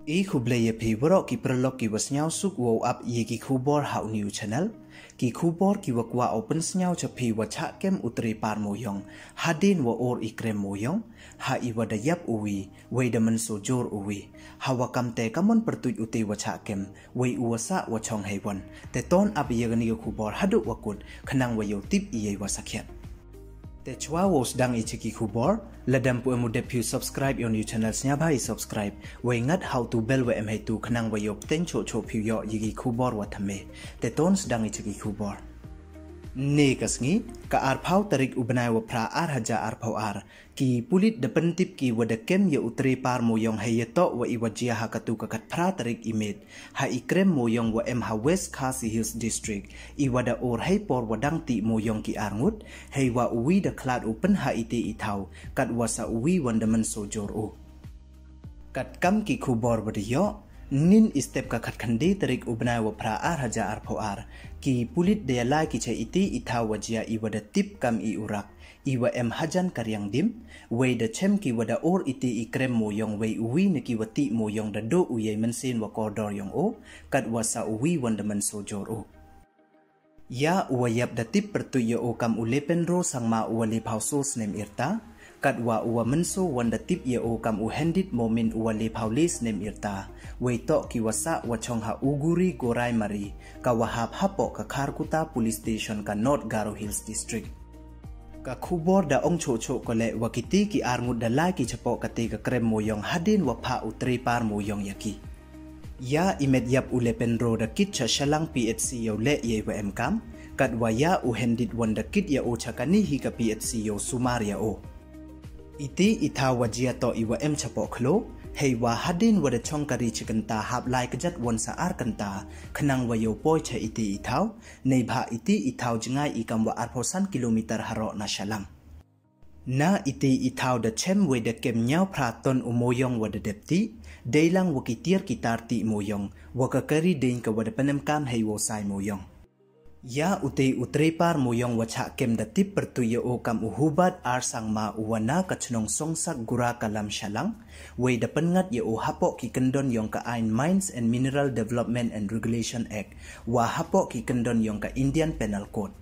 E Hubleye Pibro ki perlok ki wasnyau suk wow up ye ki khubor hau new channel ki khubor ki wakwa open snyau chapi wacha kem utri par moyong hadin wa or ikrem moyong ha iwa da yap uwi wei da man sojor uwi hawa kamte kamon pertuj uti wacha kem wei uwasa wachong haiwan te ton ab yegani khubor hadu wakut khanang wayo tip iye wasakhyat te chwa wos dang ichiki khubor ladam pu emu depu subscribe your new channel nya bhai subscribe we ngat how to bell we em hai tu khnang we yok ten cho cho phu yo yigi khubor wa thame te tons dang ichiki khubor ne kasngi ka ar phau tarik ubnai wa phra ar haja ar phau ar ki pulit depen tip ki wada kem ye utri par moyong hayeto wa iwajia hakatu ka kat phra tarik imet ha ikrem moyong wa em ha West Khasi Hills district iwada or hai por wadang ti moyong ki arngut hei wa uwi da klat open ha iti ithau kat wasa uwi wandaman sojor o kat kam ki khubor wadiyo nin step ka khat khandi tarik ubnai wa phra ar haja ar phau ar ki pulit de lai ki che iti ithau wajia iwada tip kam I urak iwa em hajan karyang dim wei da chem ki wada or iti ikrem moyong wei uwi ne ki wati moyong da do uye mensin wa kordor yong o kat wasa uwi wandaman sojor o ya uwayap da tip pertuyo o kam ulepen ro sangma uwali pausos nem irta kat wa uwa menso wanda tip ye o kam u handit momin uwali paulis nem irta wei to ki wasa wachong ha uguri gorai mari ka wahap hapo ka kharkuta police station ka North Garo Hills district ka khubor da ong cho cho kole wakiti ki arngut da la ki chapo kate ka krem moyong hadin wa pha utri par moyong yaki ya imet yap ulepen ro da kit cha shalang PHC yo le ye wa em kam kat wa ya u handit wanda kit ya o chakani hi ka PHC yo sumaria o iti itha wajia to iwa em chapo khlo hei wa hadin wada chongkari chikanta hap lai kajat won sa ar kanta khanang wayo poi che iti ithau nei bha iti ithau jingai ikam wa arphosan kilometer haro na shalang na iti ithau da chem we da kem nyau phra ton umoyong wada depti deilang wakitier kitarti moyong wakakari dein ka wada panem kam hei wo sai moyong ya uti utri par moyong wacha kem da tip pertuyo o kam uhubat ar sangma uwana kachnong songsak gura kalam shalang wei da pengat ye o hapo ki kendon yong ka ain Mines and Mineral Development and Regulation Act wa hapo ki kendon yong ka Indian Penal Code